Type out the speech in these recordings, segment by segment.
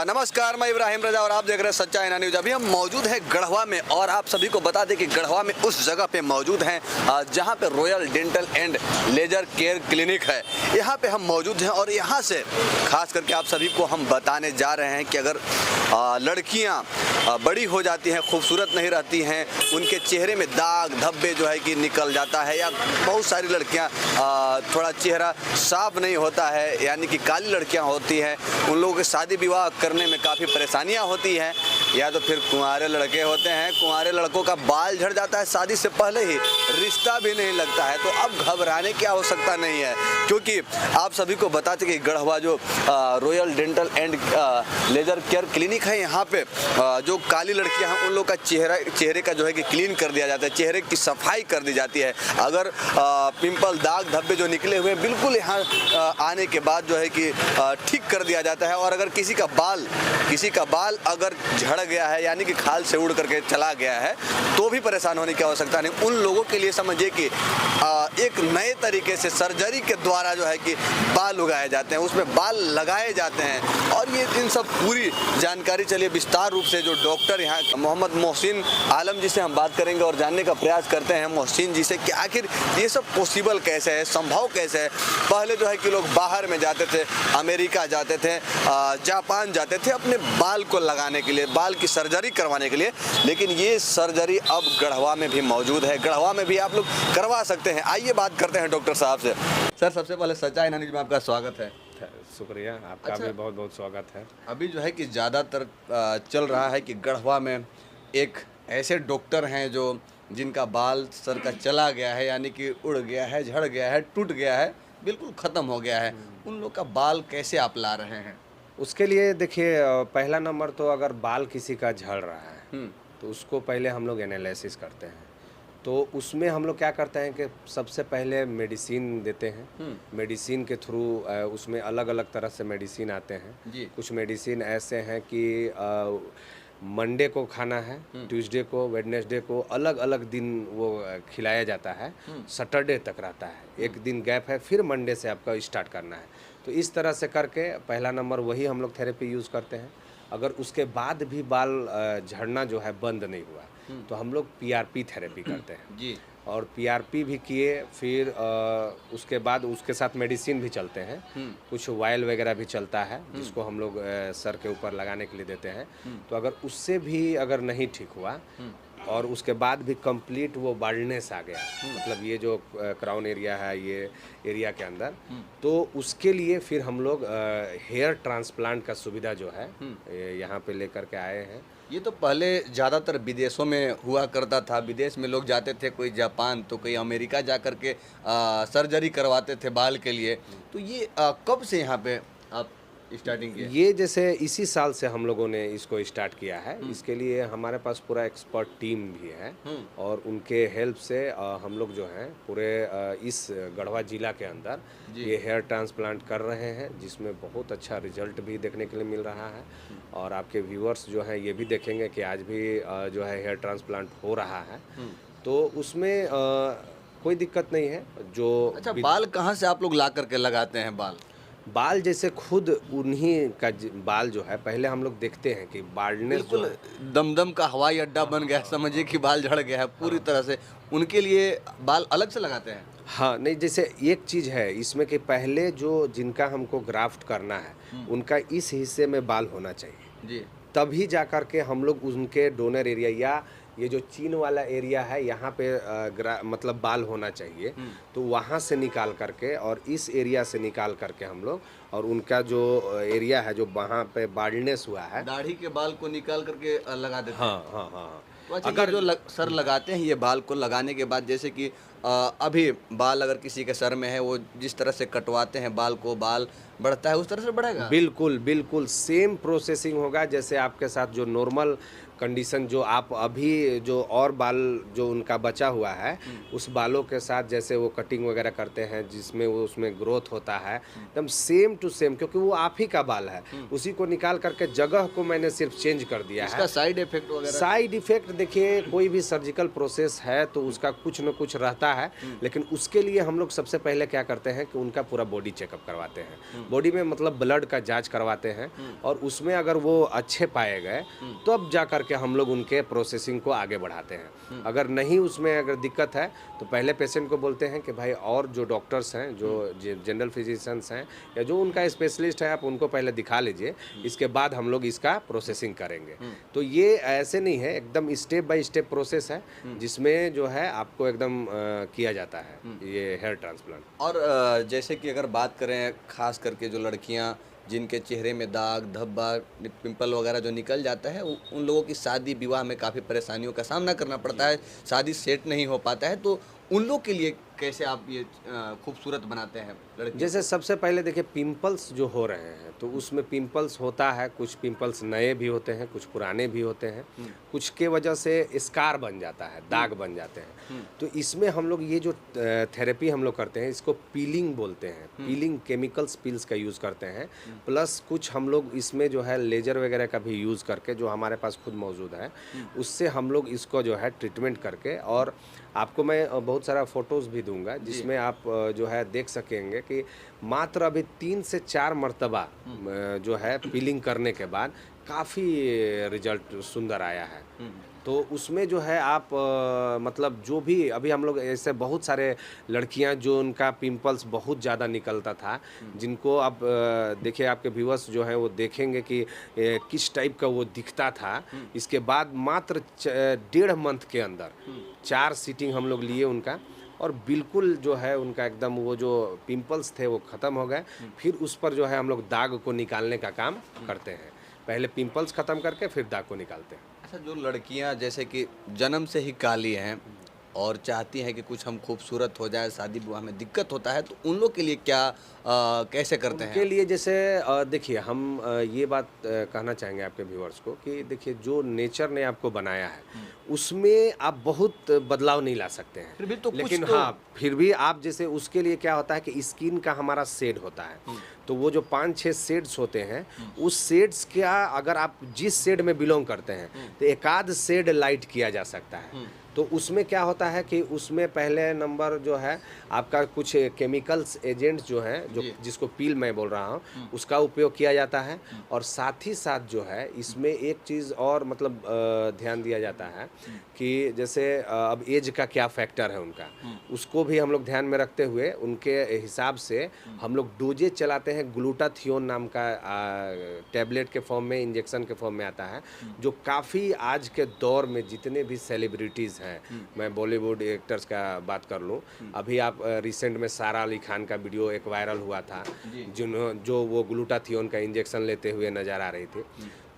नमस्कार, मैं इब्राहिम रजा और आप देख रहे हैं सच्चा इना न्यूज। अभी हम मौजूद हैं गढ़वा में और आप सभी को बता दें कि गढ़वा में उस जगह पे मौजूद हैं जहां पे royal dental and laser care clinic है। यहां पे हम मौजूद हैं और यहां से खास करके आप सभी को हम बताने जा रहे हैं कि अगर लड़कियां बड़ी हो जाती हैं, खूबसूरत नहीं रहती हैं, उनके चेहरे में दाग धब्बे जो है कि निकल जाता है, या बहुत सारी लड़कियां थोड़ा चेहरा साफ नहीं होता है, यानी कि काली लड़कियां होती हैं, उन लोगों के शादी विवाह करने में काफ़ी परेशानियां होती हैं, या तो फिर कुंवारे लड़के होते हैं, कुंवारे लड़कों का बाल झड़ जाता है शादी से पहले ही, रिश्ता भी नहीं लगता है। तो अब घबराने की आवश्यकता नहीं है, क्योंकि आप सभी को बताते कि गढ़वा जो royal dental and laser care clinic है, यहाँ पे जो काली लड़कियां हैं उन लोग का चेहरे का जो है कि क्लीन कर दिया जाता है, चेहरे की सफाई कर दी जाती है। अगर पिंपल दाग धब्बे जो निकले हुए हैं बिल्कुल यहाँ आने के बाद जो है कि ठीक कर दिया जाता है। और अगर किसी का बाल अगर झड़ गया है, यानी कि खाल से उड़ करके चला गया है, तो भी परेशान होने की आवश्यकता नहीं। उन लोगों के लिए समझिए कि एक नए तरीके से सर्जरी के द्वारा जो है कि बाल उगाए जाते हैं, उसमें बाल लगाए जाते हैं। और ये इन सब पूरी जानकारी चलिए विस्तार रूप से जो डॉक्टर यहाँ मोहम्मद मोहसिन आलम जी से हम बात करेंगे और जानने का प्रयास करते हैं मोहसिन जी से कि आखिर ये सब पॉसिबल कैसे है, संभव कैसे है। पहले जो है कि लोग बाहर में जाते थे, अमेरिका जाते थे, जापान जाते थे अपने बाल को लगाने के लिए, बाल की सर्जरी करवाने के लिए, लेकिन ये सर्जरी अब गढ़वा में भी मौजूद है, गढ़वा में भी आप लोग करवा सकते हैं। आइए बात करते हैं डॉक्टर साहब से। सर, सबसे पहले सच्चा इना न्यूज में आपका स्वागत है। शुक्रिया, आपका भी बहुत बहुत स्वागत है। अभी जो है कि ज़्यादातर चल रहा है कि गढ़वा में एक ऐसे डॉक्टर हैं जो जिनका बाल सर का चला गया है, यानी कि उड़ गया है, झड़ गया है, टूट गया है, बिल्कुल ख़त्म हो गया है। उन लोग का बाल कैसे आप ला रहे हैं? उसके लिए देखिए, पहला नंबर तो अगर बाल किसी का झड़ रहा है तो उसको पहले हम लोग एनालिसिस करते हैं। तो उसमें हम लोग क्या करते हैं कि सबसे पहले मेडिसिन देते हैं। मेडिसिन के थ्रू उसमें अलग अलग तरह से मेडिसिन आते हैं। कुछ मेडिसिन ऐसे हैं कि मंडे को खाना है, ट्यूसडे को, वेडनेसडे को, अलग अलग दिन वो खिलाया जाता है, सैटरडे तक रहता है, एक दिन गैप है, फिर मंडे से आपका स्टार्ट करना है। तो इस तरह से करके पहला नंबर वही हम लोग थेरेपी यूज़ करते हैं। अगर उसके बाद भी बाल झड़ना जो है बंद नहीं हुआ तो हम लोग पीआरपी थेरेपी करते हैं जी। और पीआरपी भी किए, फिर उसके बाद उसके साथ मेडिसिन भी चलते हैं, कुछ वायल वगैरह भी चलता है जिसको हम लोग सर के ऊपर लगाने के लिए देते हैं। तो अगर उससे भी अगर नहीं ठीक हुआ और उसके बाद भी कंप्लीट वो बाल्डनेस आ गया, मतलब ये जो क्राउन एरिया है ये एरिया के अंदर, तो उसके लिए फिर हम लोग हेयर ट्रांसप्लांट का सुविधा जो है यहाँ पे लेकर के आए हैं। ये तो पहले ज़्यादातर विदेशों में हुआ करता था, विदेश में लोग जाते थे, कोई जापान तो कोई अमेरिका जा कर के सर्जरी करवाते थे बाल के लिए। तो ये कब से यहाँ पे आप स्टार्टिंग किया? ये जैसे इसी साल से हम लोगों ने इसको स्टार्ट किया है। इसके लिए हमारे पास पूरा एक्सपर्ट टीम भी है और उनके हेल्प से हम लोग जो हैं पूरे इस गढ़वा जिला के अंदर ये हेयर ट्रांसप्लांट कर रहे हैं, जिसमें बहुत अच्छा रिजल्ट भी देखने के लिए मिल रहा है। और आपके व्यूअर्स जो हैं ये भी देखेंगे कि आज भी जो है हेयर ट्रांसप्लांट हो रहा है, तो उसमें कोई दिक्कत नहीं है। जो अच्छा, बाल कहाँ से आप लोग ला करके लगाते हैं? बाल जैसे खुद उन्हीं का बाल जो है पहले हम लोग देखते हैं कि बाल्डनेस जो दमदम का हवाई अड्डा बन गया, समझिए कि बाल झड़ गया है पूरी तरह से, उनके लिए बाल अलग से लगाते हैं? हाँ, नहीं, जैसे एक चीज़ है इसमें कि पहले जो जिनका हमको ग्राफ्ट करना है उनका इस हिस्से में बाल होना चाहिए जी, तभी जा कर के हम लोग उनके डोनर एरिया या ये जो चीन वाला एरिया है यहाँ पे मतलब बाल होना चाहिए। तो वहाँ से निकाल करके और इस एरिया से निकाल करके हम लोग, और उनका जो एरिया है जो वहाँ पे बाल्डनेस हुआ है, दाढ़ी के बाल को निकाल करके लगा देते हैं। हाँ हाँ हाँ। तो अच्छा, अगर जो सर लगाते हैं ये बाल को लगाने के बाद, जैसे कि अभी बाल अगर किसी के सर में है, वो जिस तरह से कटवाते हैं बाल को, बाल बढ़ता है उस तरह से बढ़ेगा? बिल्कुल बिल्कुल सेम प्रोसेसिंग होगा जैसे आपके साथ जो नॉर्मल कंडीशन जो आप अभी जो और बाल जो उनका बचा हुआ है उस बालों के साथ जैसे वो कटिंग वगैरह करते हैं जिसमें वो उसमें ग्रोथ होता है एकदम सेम टू सेम, क्योंकि वो आप ही का बाल है, उसी को निकाल करके जगह को मैंने सिर्फ चेंज कर दिया है। इसका साइड इफेक्ट वगैरह? साइड इफेक्ट देखिए, कोई भी सर्जिकल प्रोसेस है तो उसका कुछ न कुछ रहता होता है, लेकिन उसके लिए हम लोग सबसे पहले क्या करते हैं कि उनका पूरा बॉडी चेकअप करवाते हैं। बॉडी में मतलब ब्लड का जांच करवाते हैं, और उसमें अगर वो अच्छे पाए गए तो अब जा कर के हम लोग उनके प्रोसेसिंग को आगे बढ़ाते हैं। अगर नहीं उसमें अगर दिक्कत है तो पहले पेशेंट को बोलते हैं कि भाई और जो डॉक्टर्स हैं, जो जनरल फिजिशियंस हैं या जो उनका स्पेशलिस्ट है, आप उनको पहले दिखा लीजिए, इसके बाद हम लोग इसका प्रोसेसिंग करेंगे। तो ये ऐसे नहीं है, एकदम स्टेप बाय स्टेप प्रोसेस है, जिसमें जो है आपको एकदम किया जाता है ये हेयर ट्रांसप्लांट। और जैसे कि अगर बात करें खास करके जो लड़कियां जिनके चेहरे में दाग धब्बा पिंपल वगैरह जो निकल जाता है, उन लोगों की शादी विवाह में काफ़ी परेशानियों का सामना करना पड़ता है, शादी सेट नहीं हो पाता है, तो उन लोग के लिए कैसे आप ये खूबसूरत बनाते हैं लड़की? जैसे सबसे पहले देखिए, पिंपल्स जो हो रहे हैं तो उसमें पिंपल्स होता है, कुछ पिंपल्स नए भी होते हैं, कुछ पुराने भी होते हैं, कुछ के वजह से स्कार बन जाता है, दाग बन जाते हैं। तो इसमें हम लोग ये जो थेरेपी हम लोग करते हैं, इसको पीलिंग बोलते हैं। पीलिंग केमिकल्स पील्स का यूज़ करते हैं, प्लस कुछ हम लोग इसमें जो है लेजर वगैरह का भी यूज़ करके, जो हमारे पास खुद मौजूद है, उससे हम लोग इसको जो है ट्रीटमेंट करके, और आपको मैं बहुत सारा फोटोज़ भी दूंगा जिसमें आप जो है देख सकेंगे कि मात्र अभी 3 से 4 मरतबा जो है पीलिंग करने के बाद काफ़ी रिजल्ट सुंदर आया है। तो उसमें जो है आप मतलब जो भी अभी हम लोग ऐसे बहुत सारे लड़कियां जो उनका पिंपल्स बहुत ज़्यादा निकलता था, जिनको आप देखिए, आपके व्यूअर्स जो हैं वो देखेंगे कि किस टाइप का वो दिखता था। इसके बाद मात्र 1.5 मंथ के अंदर 4 सीटिंग हम लोग लिए उनका, और बिल्कुल जो है उनका एकदम वो जो पिंपल्स थे वो ख़त्म हो गए। फिर उस पर जो है हम लोग दाग को निकालने का काम करते हैं, पहले पिंपल्स ख़त्म करके फिर दाग को निकालते हैं। अच्छा, जो लड़कियां जैसे कि जन्म से ही काली हैं और चाहती हैं कि कुछ हम खूबसूरत हो जाए, शादी विवाह में दिक्कत होता है, तो उन लोग के लिए क्या कैसे करते हैं? के लिए जैसे देखिए, हम ये बात कहना चाहेंगे आपके व्यूअर्स को कि देखिए, जो नेचर ने आपको बनाया है उसमें आप बहुत बदलाव नहीं ला सकते हैं, फिर भी तो लेकिन कुछ तो... हाँ, फिर भी आप जैसे उसके लिए क्या होता है कि स्किन का हमारा शेड होता है, तो वो जो 5-6 शेड्स होते हैं, उस शेड्स का अगर आप जिस शेड में बिलोंग करते हैं तो एक आध शेड लाइट किया जा सकता है। तो उसमें क्या होता है कि उसमें पहले नंबर जो है आपका कुछ केमिकल्स एजेंट्स जो हैं, जो जिसको पील मैं बोल रहा हूँ, उसका उपयोग किया जाता है। और साथ ही साथ जो है इसमें एक चीज़ और मतलब ध्यान दिया जाता है कि जैसे अब एज का क्या फैक्टर है उनका, उसको भी हम लोग ध्यान में रखते हुए उनके हिसाब से हम लोग डोजेज चलाते हैं। ग्लूटाथियोन नाम का टैबलेट के फॉर्म में, इंजेक्शन के फॉर्म में आता है, जो काफ़ी आज के दौर में जितने भी सेलिब्रिटीज़ हैं, मैं बॉलीवुड एक्टर्स का बात कर लूँ, अभी आप रिसेंट में सारा अली खान का वीडियो एक वायरल हुआ था, जो वो ग्लूटाथियोन का इंजेक्शन लेते हुए नजर आ रही थी।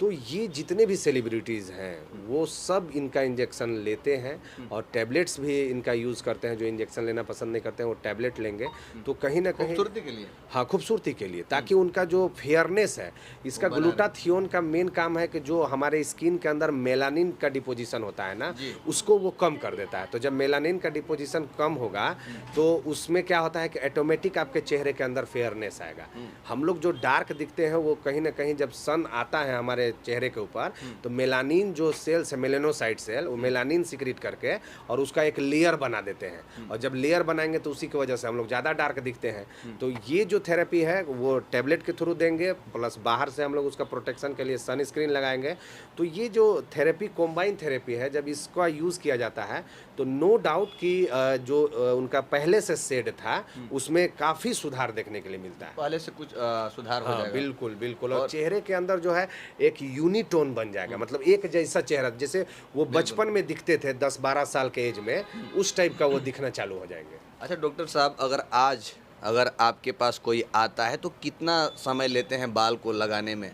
तो ये जितने भी सेलिब्रिटीज़ हैं वो सब इनका इंजेक्शन लेते हैं, और टैबलेट्स भी इनका यूज़ करते हैं। जो इंजेक्शन लेना पसंद नहीं करते हैं वो टैबलेट लेंगे, तो कहीं ना कहीं खूबसूरती के लिए, हाँ, खूबसूरती के लिए, ताकि उनका जो फेयरनेस है, इसका ग्लूटाथियोन का मेन काम है कि जो हमारे स्किन के अंदर मेलानिन का डिपोजिशन होता है ना, उसको वो कम कर देता है। तो जब मेलानिन का डिपोजिशन कम होगा तो उसमें क्या होता है कि ऑटोमेटिक आपके चेहरे के अंदर फेयरनेस आएगा। हम लोग जो डार्क दिखते हैं वो कहीं ना कहीं जब सन आता है हमारे चेहरे के ऊपर, तो मेलानिन जो सेल्स है, मेलेनोसाइट सेल, वो मेलानिन सिक्रीट करके और उसका एक लेयर बना देते हैं, और जब लेयर बनाएंगे तो उसी की वजह से हम लोग ज़्यादा डार्क दिखते हैं। तो ये जो थेरेपी है वो टैबलेट के थ्रू देंगे, प्लस बाहर से हम लोग उसका प्रोटेक्शन के लिए सनस्क्रीन लगाएंगे। तो ये जो थेरेपी कॉम्बाइन थेरेपी है, जब इसका यूज़ किया जाता है तो नो डाउट कि जो उनका पहले से शेड था उसमें काफ़ी सुधार देखने के लिए मिलता है, पहले से कुछ सुधार हो हाँ, जाएगा। बिल्कुल बिल्कुल। और चेहरे के अंदर जो है एक यूनिटोन बन जाएगा, मतलब एक जैसा चेहरा, जैसे वो बचपन में दिखते थे 10-12 साल के एज में, उस टाइप का वो दिखना चालू हो जाएंगे। अच्छा डॉक्टर साहब, अगर आपके पास कोई आता है तो कितना समय लेते हैं बाल को लगाने में?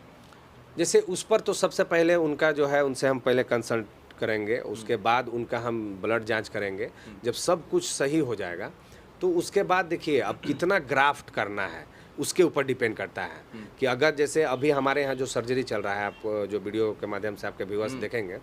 जैसे उस पर तो सबसे पहले उनका जो है, उनसे हम पहले कंसल्ट करेंगे, उसके बाद उनका हम ब्लड जांच करेंगे। जब सब कुछ सही हो जाएगा तो उसके बाद देखिए, अब कितना ग्राफ्ट करना है उसके ऊपर डिपेंड करता है कि अगर जैसे अभी हमारे यहाँ जो सर्जरी चल रहा है, आप जो वीडियो के माध्यम से आपके व्यूअर्स देखेंगे,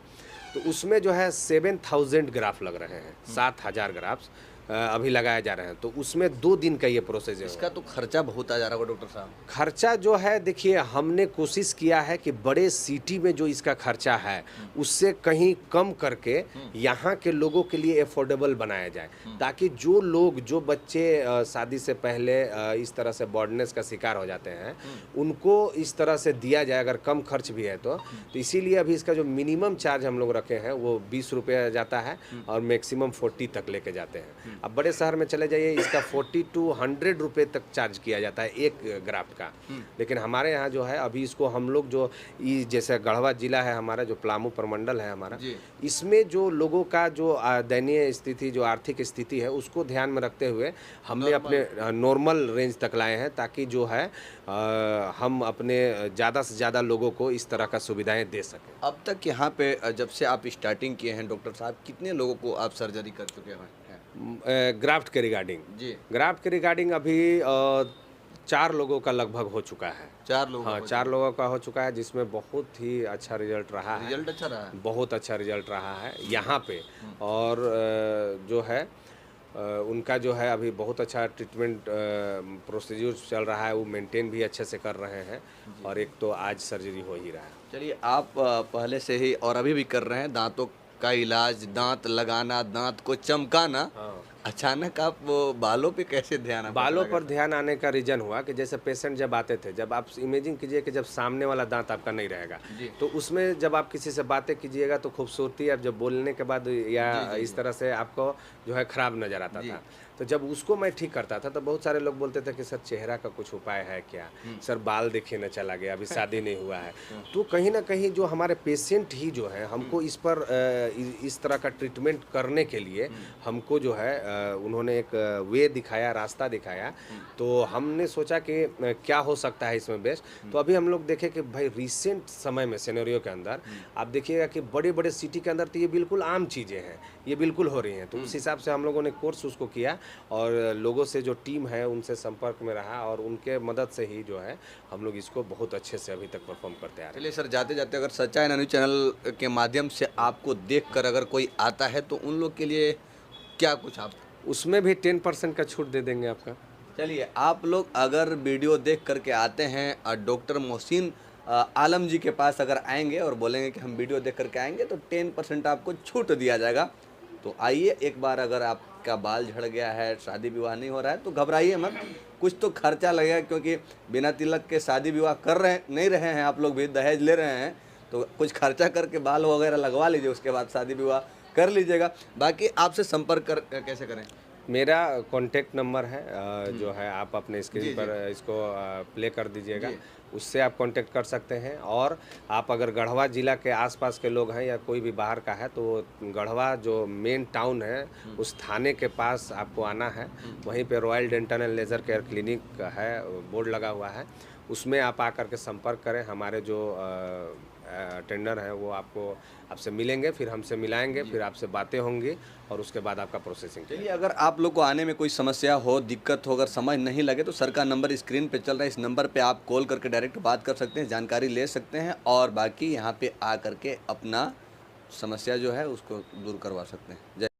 तो उसमें जो है 7000 ग्राफ लग रहे हैं, 7000 ग्राफ्स। अभी लगाए जा रहे हैं, तो उसमें 2 दिन का ये प्रोसेस है। इसका तो खर्चा बहुत आ जा रहा होगा डॉक्टर साहब। खर्चा जो है देखिए, हमने कोशिश किया है कि बड़े सिटी में जो इसका खर्चा है उससे कहीं कम करके यहाँ के लोगों के लिए अफोर्डेबल बनाया जाए, ताकि जो लोग, जो बच्चे शादी से पहले इस तरह से बॉर्डनेस का शिकार हो जाते हैं उनको इस तरह से दिया जाए, अगर कम खर्च भी है तो इसीलिए अभी इसका जो मिनिमम चार्ज हम लोग रखे हैं वो 20 रुपये जाता है और मैक्सिमम 40 तक लेके जाते हैं। अब बड़े शहर में चले जाइए, इसका 40 to 100 रुपये तक चार्ज किया जाता है एक ग्राफ्ट का। लेकिन हमारे यहाँ जो है अभी इसको हम लोग जो जैसे गढ़वा जिला है हमारा, जो पलामू प्रमंडल है हमारा, इसमें जो लोगों का जो दयनीय स्थिति, जो आर्थिक स्थिति है उसको ध्यान में रखते हुए हमने अपने नॉर्मल रेंज तक लाए हैं, ताकि जो है हम अपने ज़्यादा से ज़्यादा लोगों को इस तरह का सुविधाएं दे सकें। अब तक यहाँ पे जब से आप स्टार्टिंग किए हैं डॉक्टर साहब, कितने लोगों को आप सर्जरी कर चुके हैं? ग्राफ्ट के रिगार्डिंग जी, ग्राफ्ट के रिगार्डिंग अभी 4 लोगों का लगभग हो चुका है। 4 लोग? हाँ, 4 लोगों का हो चुका है, जिसमें बहुत ही अच्छा रिजल्ट रहा है। रिजल्ट अच्छा रहा है? बहुत अच्छा रिजल्ट रहा है यहाँ पे। और जो है उनका जो है अभी बहुत अच्छा ट्रीटमेंट प्रोसीजर चल रहा है, वो मेंटेन भी अच्छे से कर रहे हैं, और एक तो आज सर्जरी हो ही रहा है। चलिए, आप पहले से ही और अभी भी कर रहे हैं दांतों का इलाज, दांत लगाना, दांत को चमकाना। अचानक आप वो बालों पे कैसे ध्यान? बालों पर ध्यान आने का रीजन हुआ कि जैसे पेशेंट जब आते थे, जब आप इमेजिन कीजिए कि जब सामने वाला दांत आपका नहीं रहेगा, तो उसमें जब आप किसी से बातें कीजिएगा तो खूबसूरती अब जब बोलने के बाद या इस तरह से आपको जो है खराब नजर आता था। तो जब उसको मैं ठीक करता था तो बहुत सारे लोग बोलते थे कि सर चेहरा का कुछ उपाय है क्या, सर बाल देखिए न चला गया, अभी शादी नहीं हुआ है। तो कहीं ना कहीं जो हमारे पेशेंट ही जो है हमको इस पर इस तरह का ट्रीटमेंट करने के लिए हमको जो है उन्होंने एक वे दिखाया, रास्ता दिखाया। तो हमने सोचा कि क्या हो सकता है इसमें बेस्ट। तो अभी हम लोग देखें कि भाई रिसेंट समय में सिनेरियो के अंदर आप देखिएगा कि बड़े बड़े सिटी के अंदर तो ये बिल्कुल आम चीज़ें हैं, ये बिल्कुल हो रही हैं। तो उस हिसाब से हम लोगों ने कोर्स उसको किया और लोगों से जो टीम है उनसे संपर्क में रहा, और उनके मदद से ही जो है हम लोग इसको बहुत अच्छे से अभी तक परफॉर्म करते आ रहे हैं। चलिए सर, जाते जाते अगर सच्चाई न्यूज़ चैनल के माध्यम से आपको देखकर अगर कोई आता है तो उन लोग के लिए क्या कुछ आप उसमें भी 10% का छूट दे देंगे आपका। चलिए, आप लोग अगर वीडियो देख करके आते हैं और डॉक्टर मोहसिन आलम जी के पास अगर आएंगे और बोलेंगे कि हम वीडियो देख करके आएंगे तो 10% आपको छूट दिया जाएगा। तो आइए एक बार, अगर आपका बाल झड़ गया है, शादी विवाह नहीं हो रहा है तो घबराइए मत, कुछ तो खर्चा लगेगा, क्योंकि बिना तिलक के शादी विवाह कर नहीं रहे हैं आप लोग भी, दहेज ले रहे हैं, तो कुछ खर्चा करके बाल वगैरह लगवा लीजिए, उसके बाद शादी विवाह कर लीजिएगा। बाकी आपसे संपर्क कैसे करें? मेरा कॉन्टेक्ट नंबर है जो है आप अपने स्क्रीन पर इसको प्ले कर दीजिएगा, उससे आप कांटेक्ट कर सकते हैं। और आप अगर गढ़वा ज़िला के आसपास के लोग हैं या कोई भी बाहर का है तो गढ़वा जो मेन टाउन है उस थाने के पास आपको आना है। वहीं पे royal dental and laser care clinic है, बोर्ड लगा हुआ है, उसमें आप आकर के संपर्क करें। हमारे जो अटेंडर हैं वो आपसे मिलेंगे, फिर हमसे मिलाएंगे, फिर आपसे बातें होंगी और उसके बाद आपका प्रोसेसिंग। चलिए, अगर आप लोग को आने में कोई समस्या हो, दिक्कत हो, अगर समझ नहीं लगे तो सर का नंबर स्क्रीन पे चल रहा है, इस नंबर पे आप कॉल करके डायरेक्ट बात कर सकते हैं, जानकारी ले सकते हैं, और बाकी यहाँ पे आ करके अपना समस्या जो है उसको दूर करवा सकते हैं। जय